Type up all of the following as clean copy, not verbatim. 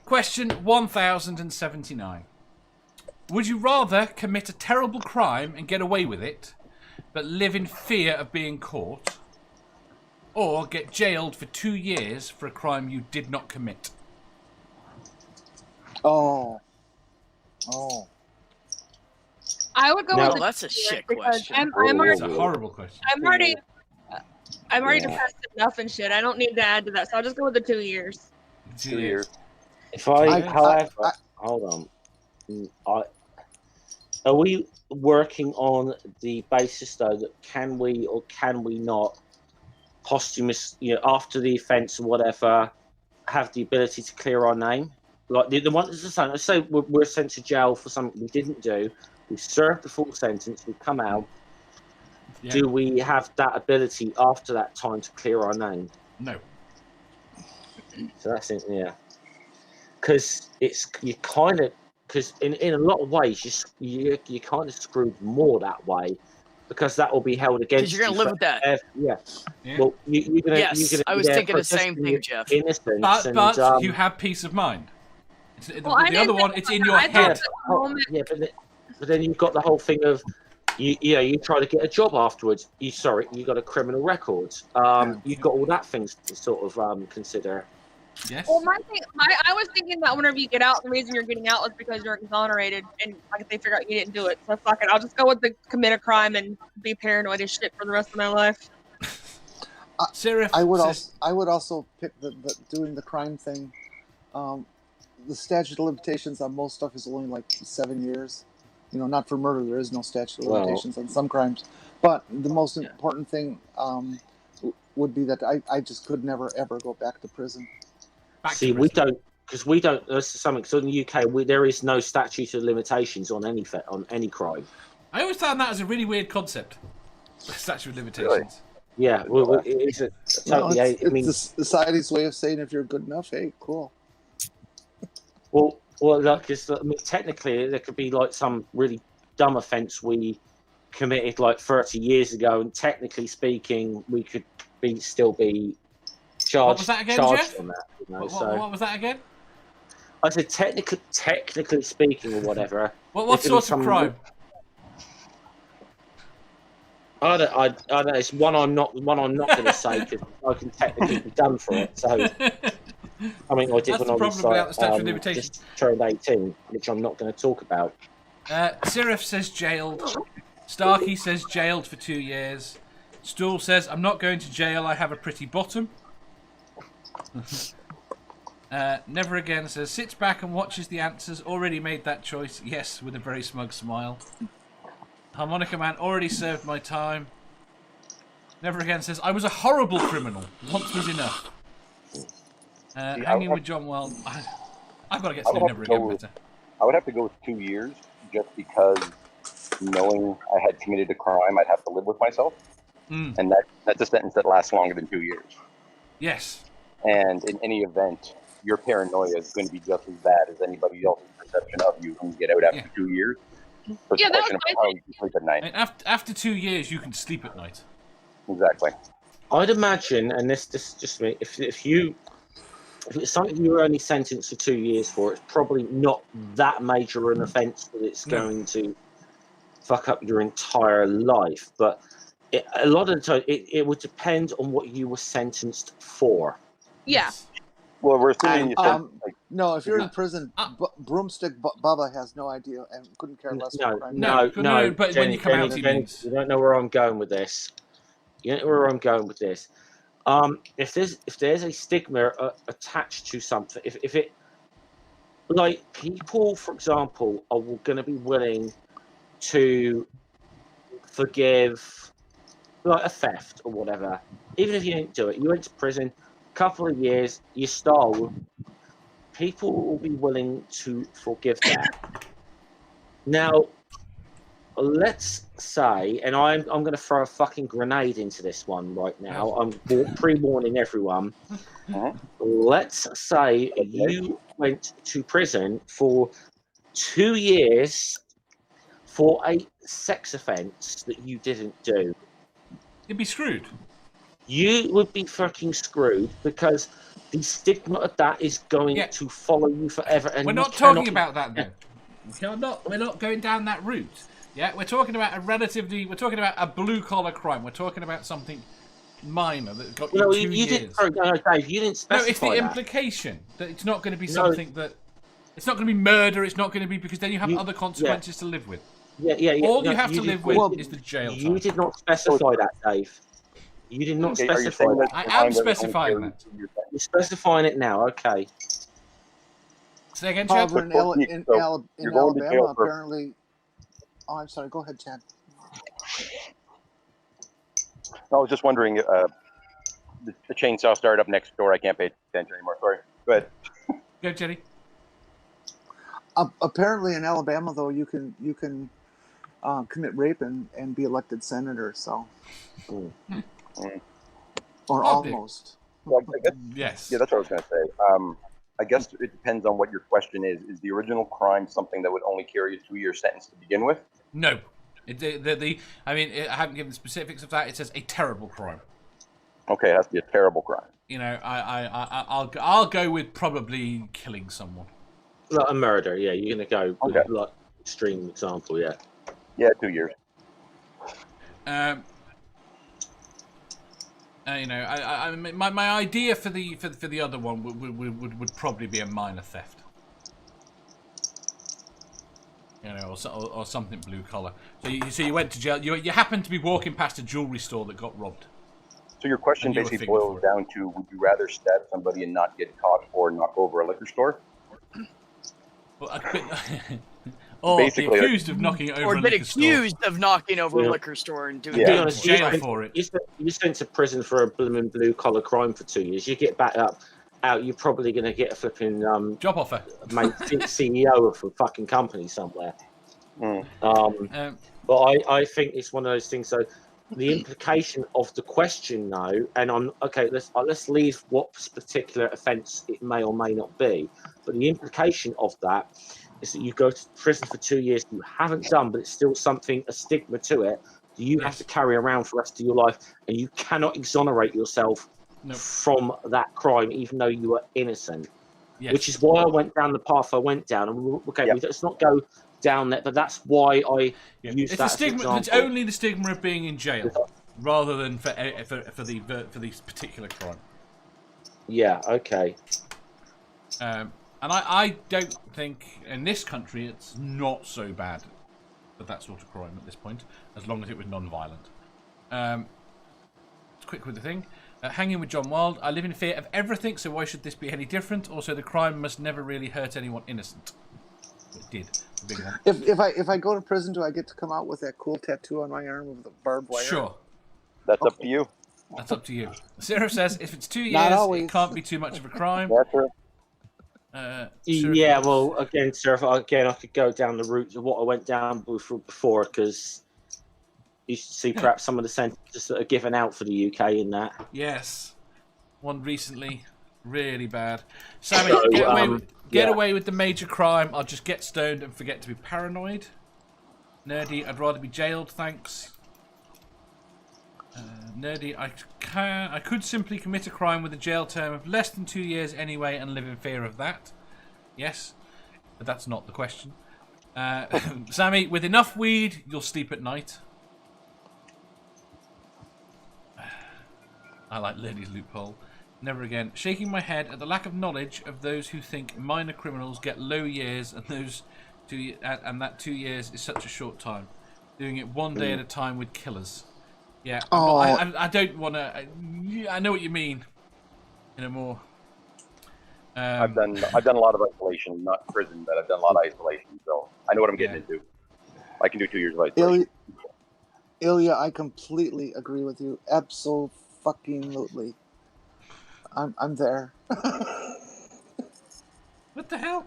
Question 1079. Would you rather commit a terrible crime and get away with it, but live in fear of being caught, or get jailed for 2 years for a crime you did not commit? Oh. I would go with that's a shit question. I'm already, It's a horrible question. I'm already depressed enough and shit. I don't need to add to that, so I'll just go with the 2 years. 2 years. If however, hold on. Are we working on the basis though that can we or can we not posthumous, after the offence or whatever, have the ability to clear our name? Like the one that's the same. Let's say we're sent to jail for something we didn't do. We've served the full sentence. We've come out. Yeah. Do we have that ability after that time to clear our name? No. So that's it. Yeah. Because because in a lot of ways you kind of screwed more that way, because that will be held against you. You're gonna live with that. Yeah. Well, you're gonna. Yes, you're gonna I was thinking the same thing, Jeff. But you have peace of mind. The other one, it's in your head. But then you've got the whole thing of you try to get a job afterwards. You got a criminal record. You've got all that things to sort of consider. Yes. Well, I was thinking that whenever you get out, the reason you're getting out was because you're exonerated, and like they figure out you didn't do it. So fuck it, I'll just go with the commit a crime and be paranoid as shit for the rest of my life. I would also pick the doing the crime thing. The statute of limitations on most stuff is only like 7 years. Not for murder. There is no statute of limitations on some crimes. But the most important thing would be that I just could never ever go back to prison. We don't, because we don't. That's something. So in the UK, there is no statute of limitations on any crime. I always found that as a really weird concept. Statute of limitations. Really? Yeah, well, it's society's way of saying if you're good enough, hey, cool. Well, technically, there could be like some really dumb offence we committed like 30 years ago, and technically speaking, we could still be charged. What was that again, Jeff? On that, what was that again? I said technically speaking, or whatever. What sort of crime? I don't know. It's one I'm not going to say because I can technically be done for it. So, I mean, I did when I was just turned 18, which I'm not going to talk about. Sirif says jailed. Starkey says jailed for 2 years. Stool says, I'm not going to jail, I have a pretty bottom. Never Again says, sits back and watches the answers, already made that choice, yes, with a very smug smile. Harmonica Man, already served my time. Never Again says, I was a horrible criminal, once was enough. Hanging with John Well, I've got to get to know Never Again better. I would have to go with 2 years, just because knowing I had committed a crime, I'd have to live with myself. And that's a sentence that lasts longer than 2 years. Yes. And in any event, your paranoia is going to be just as bad as anybody else's perception of you when you get out after 2 years. So yeah, that was how you sleep at night. And after 2 years, you can sleep at night. Exactly. I'd imagine, and this just me, if it's something you were only sentenced for 2 years for, it's probably not that major an offence that it's going to fuck up your entire life. But a lot of the time, it would depend on what you were sentenced for. Yeah. Well, we're assuming no, if you're in prison, Broomstick Bubba has no idea and couldn't care less. No. But Jenny, when you come out, you don't know where I'm going with this. You don't know where I'm going with this. If there's a stigma attached to something, if it, like, people, for example, are going to be willing to forgive, like, a theft or whatever, even if you didn't do it, you went to prison, couple of years, you stole, people will be willing to forgive that. Now, let's say, and I'm going to throw a fucking grenade into this one right now. I'm pre-warning everyone. Let's say you went to prison for 2 years for a sex offence that you didn't do. You'd be screwed. You would be fucking screwed, because the stigma of that is going to follow you forever. And we're not talking about that, though. We're not going down that route. Yeah, we're talking about we're talking about a blue-collar crime. We're talking about something minor that got you 2 years. Dave, you didn't specify. No, it's the implication that it's not going to be something that... It's not going to be murder, it's not going to be... Because then you have other consequences to live with. All you have to live with is the jail time. You did not specify that, Dave. You did not specify that. I am specifying that. You're specifying it now, okay. Say again, Chad? However, in Alabama, apparently... Oh, I'm sorry. Go ahead, Chad. I was just wondering, the chainsaw started up next door. I can't pay attention anymore. Sorry. Go ahead. Go, Jenny. Apparently, in Alabama, though, you can commit rape and be elected senator. So, or almost. Well, I guess, yes. Yeah, that's what I was going to say. I guess it depends on what your question is. Is the original crime something that would only carry a 2-year sentence to begin with? No. I haven't given the specifics of that. It says a terrible crime. Okay, it has to be a terrible crime. You know, I'll go with probably killing someone. Like a murder, yeah. You're going to go with like extreme example, yeah. Yeah, 2 years. You know, my idea for the other one would probably be a minor theft. You know, or something blue collar. So you went to jail. You happened to be walking past a jewelry store that got robbed. So your question basically boils down to: would you rather stab somebody and not get caught, or knock over a liquor store? Well, or basically, be accused of knocking over or a liquor store. Or get accused of knocking over a liquor store and doing jail for it. You sent to prison for a blooming blue-collar crime for 2 years. You get back out, you're probably going to get a flipping... job offer. Mate, CEO of a fucking company somewhere. But I think it's one of those things, so the implication of the question, though, and let's leave what particular offence it may or may not be, but the implication of that is that you go to prison for 2 years you haven't done, but it's still a stigma to it that you have to carry around for the rest of your life, and you cannot exonerate yourself from that crime, even though you are innocent. Yes. Which is why I went down the path I went down. And let's not go down there, but that's why I use that as an example. It's only the stigma of being in jail, rather than for the particular crime. Yeah. Okay. And I don't think in this country it's not so bad for that sort of crime at this point, as long as it was non-violent. Quick with the thing. Hanging with John Wild. I live in fear of everything, so why should this be any different? Also, the crime must never really hurt anyone innocent. It did. The big one. If I go to prison, do I get to come out with that cool tattoo on my arm with the barbed wire? Sure. That's up to you. That's up to you. Sarah says if it's 2 years, it can't be too much of a crime. Yeah, well, again, sir, I could go down the route of what I went down before, because you should see perhaps some of the sentences that are given out for the UK in that. Yes. One recently, really bad. Sammy, get away with the major crime. I'll just get stoned and forget to be paranoid. Nerdy, I'd rather be jailed, thanks. Nerdy, I could simply commit a crime with a jail term of less than 2 years anyway and live in fear of that. Yes, but that's not the question. Sammy, with enough weed, you'll sleep at night. I like Nerdy's loophole. Never again. Shaking my head at the lack of knowledge of those who think minor criminals get low years and that 2 years is such a short time. Doing it one day at a time with killers. Yeah, I don't want to. I know what you mean. In a more. I've done a lot of isolation, not prison, but I've done a lot of isolation, so I know what I'm getting into. I can do 2 years of isolation. Ilya, I completely agree with you. Abso-fucking-lutely. I'm there. What the hell?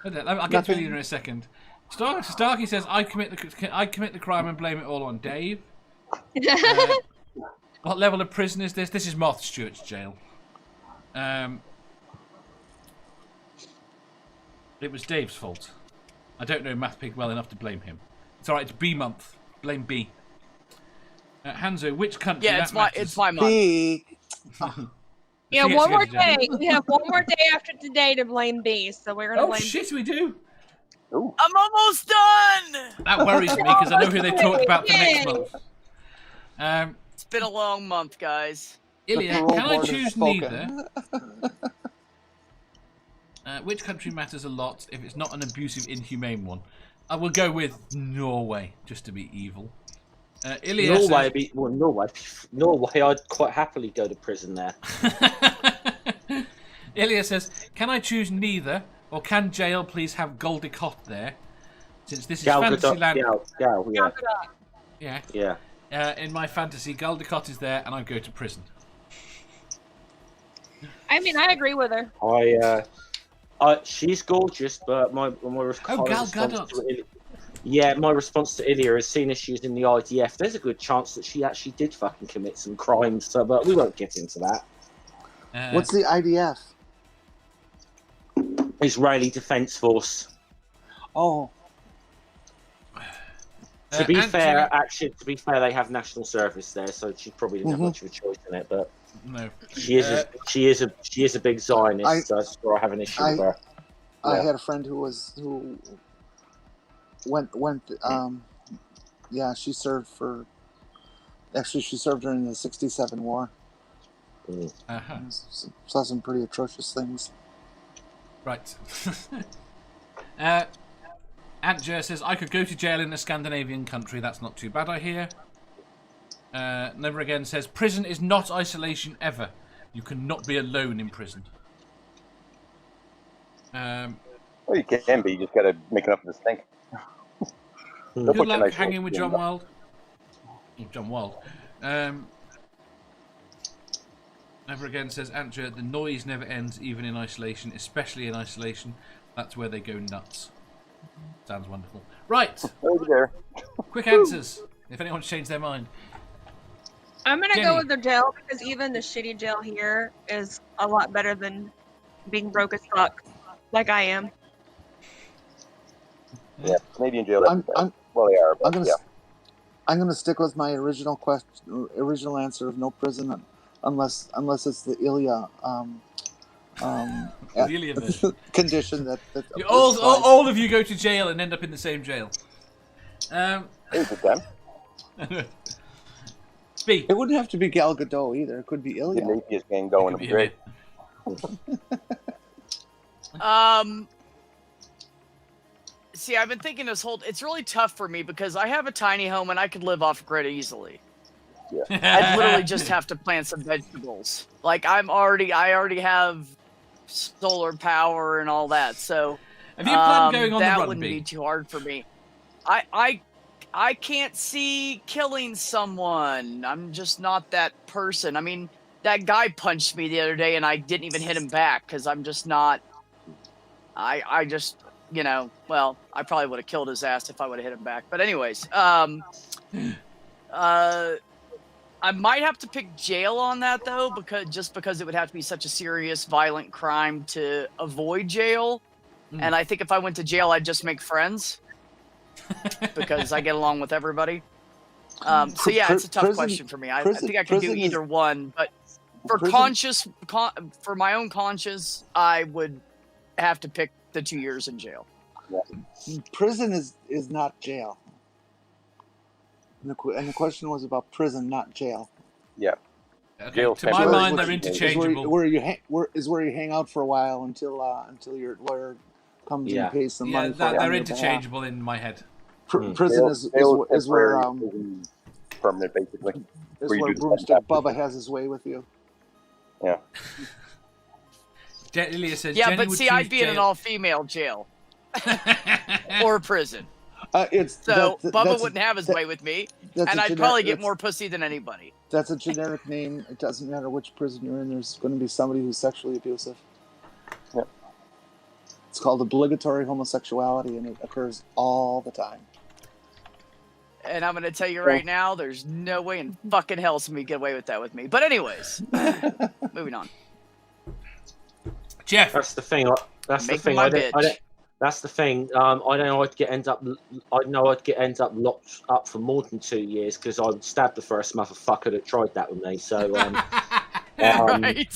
I'll get to you in a second. Starkey says I commit the crime and blame it all on Dave. What level of prison is this? This is Martha Stewart's jail. It was Dave's fault. I don't know Math Pig well enough to blame him. It's alright, it's B month. Blame B. Hanzo, which country? Yeah, it's my month. B. Yeah, She gets one to go more to jail. day. We have one more day after today to blame B, so we're gonna Oh blame. shit, we do. Ooh. I'm almost done. That worries me because I know who they talked about for next Yay. month. It's been a long month, guys. Ilya, parole can I board has choose spoken. neither? Which country matters a lot if it's not an abusive, inhumane one? I will go with Norway, just to be evil. Ilya Norway, I'd quite happily go to prison there. Ilya says, can I choose neither, or can jail please have Goldicott there? Since this is Fantasyland. Yeah. In my fantasy, Goldicott is there, and I go to prison. I mean, I agree with her. She's gorgeous, but my Gal Gadot. my response to Ilya is, seeing as she's in the IDF, there's a good chance that she actually did fucking commit some crimes. So, but we won't get into that. What's the IDF? Israeli Defense Force. Oh. To be fair, they have national service there, so she probably didn't have much of a choice in it. But no, she is a big Zionist, so that's where I have an issue with her. I had a friend who went. She served for. Actually, she served during the '67 war. Saw some pretty atrocious things. Right. Antjer says, I could go to jail in a Scandinavian country. That's not too bad, I hear. Never Again says, prison is not isolation ever. You cannot be alone in prison. Well, you can be. You just got to make enough of the stink. Good luck hanging with John Wild. John Wild. Never Again says, Antjer, the noise never ends, even in isolation, especially in isolation. That's where they go nuts. Sounds wonderful. Right. Over there. Quick answers, if anyone's changed their mind. I'm gonna Jenny. go with the jail because even the shitty jail here is a lot better than being broke as fuck, like I am. Yeah, Canadian jail. They are. But I'm gonna stick with my original answer of no prison, unless it's the Ilya condition that all of you go to jail and end up in the same jail. B. It wouldn't have to be Gal Gadot either. It could be Ilya. The Napier gang going would be great. See, I've been thinking this whole. It's really tough for me because I have a tiny home and I could live off grid easily. Yeah. I'd literally just have to plant some vegetables. Like I already have solar power and all that. So have you planned going on that the run, wouldn't B? be too hard for me. I can't see killing someone. I'm just not that person. I mean, that guy punched me the other day and I didn't even hit him back because I'm just not. I just, well, I probably would have killed his ass if I would have hit him back. But anyways, I might have to pick jail on that though, because it would have to be such a serious, violent crime to avoid jail. And I think if I went to jail, I'd just make friends because I get along with everybody. So yeah, it's a tough question for me. I think I could do either one, but for my own conscience, I would have to pick the 2 years in jail. Yeah. Prison is not jail. And the question was about prison, not jail. Yeah. Okay. Jail, to my mind, they're interchangeable. Where you hang out for a while until your lawyer comes and pays some money. They're interchangeable in my head. Prison is where permanent, basically. Is where Broomstick Bubba has his way with you. Yeah. Ilya says, yeah, Jenny but see, I'd be in an all-female jail or prison. Bubba wouldn't have his way with me, and I'd probably get more pussy than anybody. That's a generic name. It doesn't matter which prison you're in. There's going to be somebody who's sexually abusive. Yep. It's called obligatory homosexuality, and it occurs all the time. And I'm going to tell you right now, there's no way in fucking hell somebody get away with that with me. But anyways, moving on. Jeff, that's the thing. That's the thing. That's the thing. I know I'd end up locked up for more than 2 years because I stabbed the first motherfucker that tried that with me. So, right.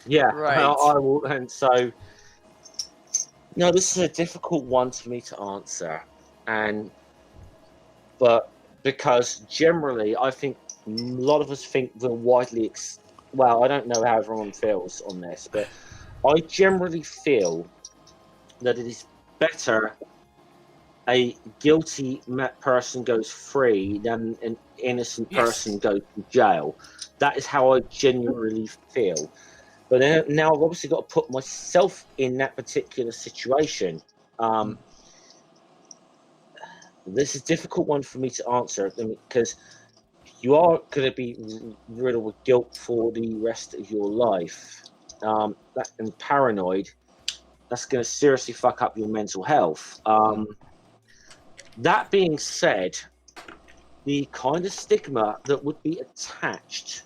Yeah, Right. I will. And so, no, this is a difficult one for me to answer, but because generally, I think a lot of us think the widely. Well, I don't know how everyone feels on this, but I generally feel that it is better a guilty person goes free than an innocent person goes to jail. That is how I genuinely feel. But now I've obviously got to put myself in that particular situation. This is a difficult one for me to answer because you are going to be riddled with guilt for the rest of your life. And paranoid, that's going to seriously fuck up your mental health. That being said, the kind of stigma that would be attached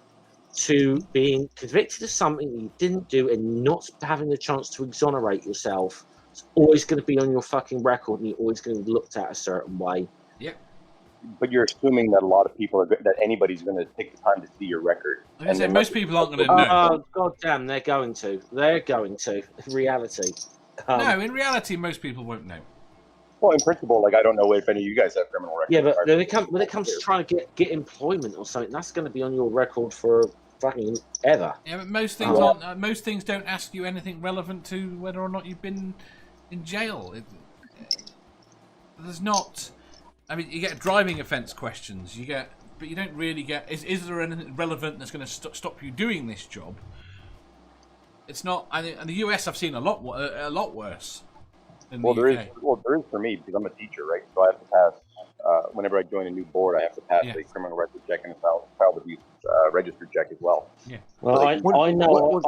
to being convicted of something you didn't do and not having the chance to exonerate yourself is always going to be on your fucking record, and you're always going to be looked at a certain way. Yep. But you're assuming that a lot of people that anybody's going to take the time to see your record. I'm going to say most people aren't going to know. Oh, god damn, they're going to. In reality. No, in reality, most people won't know. Well, in principle, like I don't know if any of you guys have criminal records. Yeah, but when it comes to trying to get employment or something, that's going to be on your record for fucking ever. Yeah, but most things aren't. Most things don't ask you anything relevant to whether or not you've been in jail. There's not. I mean, you get driving offence questions. But you don't really get. Is there anything relevant that's going to stop you doing this job? It's not. I think in the US, I've seen a lot worse. Well, there is for me because I'm a teacher, right? So I have to pass. Whenever I join a new board, I have to pass a criminal record check and a child abuse register check as well. Yeah. Well, I know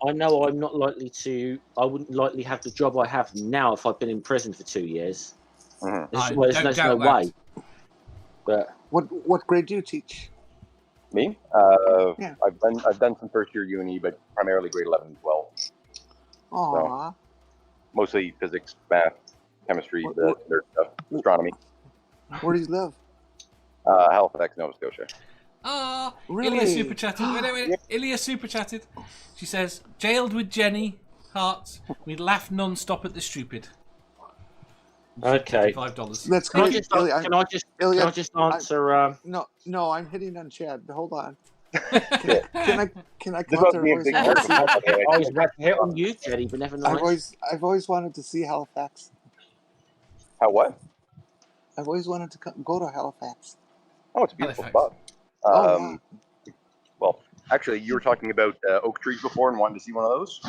I'm not likely to. I wouldn't likely have the job I have now if I've been in prison for 2 years. Mm-hmm. There's no way. But what grade do you teach? Me? Yeah. I've done some first year uni, but primarily grade 11 and 12. Aww. So, mostly physics, math, chemistry, the nerd stuff, astronomy. Where do you live? Halifax, Nova Scotia. Really? Ilya super chatted. Wait. Ilya super chatted. She says, jailed with Jenny, hearts. We laugh non-stop at the stupid. Okay. $5. That's can I just answer? No, I'm hitting on Chad. Hold on. Can I counter? I was about to hit on you, Jenny, but never mind. I've always wanted to see Halifax. How what? I've always wanted to go to Halifax. Oh, it's a beautiful Halifax. spot. Well, actually, you were talking about oak trees before and wanted to see one of those.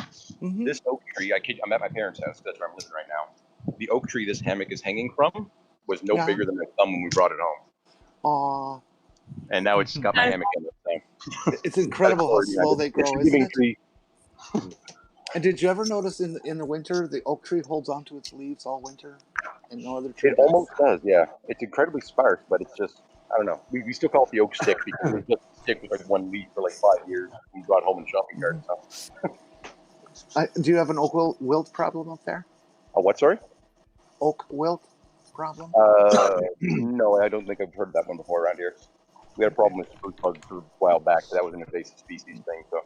Mm-hmm. This oak tree, I'm at my parents' house. That's where I'm living right now. The oak tree this hammock is hanging from was no bigger than my thumb when we brought it home. Aww. And now it's got my hammock in it. So. It's incredible how slow they grow, isn't it? And did you ever notice in the winter the oak tree holds onto its leaves all winter, and no other tree? It almost does, yeah. It's incredibly sparse, but it's just I don't know. We still call it the oak stick because it was just a stick with like one leaf for like 5 years. We brought home in the shopping cart. So. Do you have an oak wilt problem up there? A what? Sorry. Oak wilt problem? No, I don't think I've heard that one before around here. We had a problem with spruce bugs a while back. So that was an invasive species thing. So.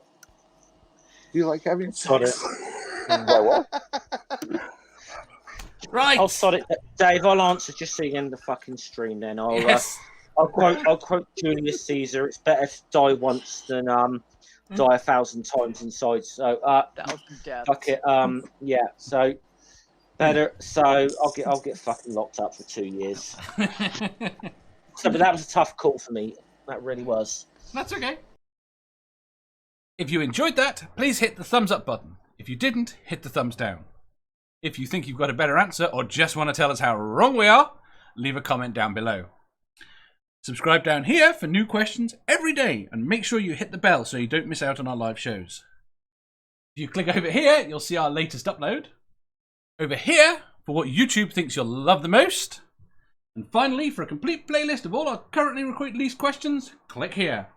Do you like having sex? Right. I'll sod it, Dave. I'll answer just so you end the fucking stream. Then I'll quote Julius Caesar. It's better to die once than die 1,000 times inside. So fuck it. Yeah. So better. So I'll get fucking locked up for 2 years. But that was a tough call for me. That really was. That's okay. If you enjoyed that, please hit the thumbs up button. If you didn't, hit the thumbs down. If you think you've got a better answer or just want to tell us how wrong we are, leave a comment down below. Subscribe down here for new questions every day and make sure you hit the bell so you don't miss out on our live shows. If you click over here, you'll see our latest upload. Over here, for what YouTube thinks you'll love the most. And finally, for a complete playlist of all our currently released questions, click here.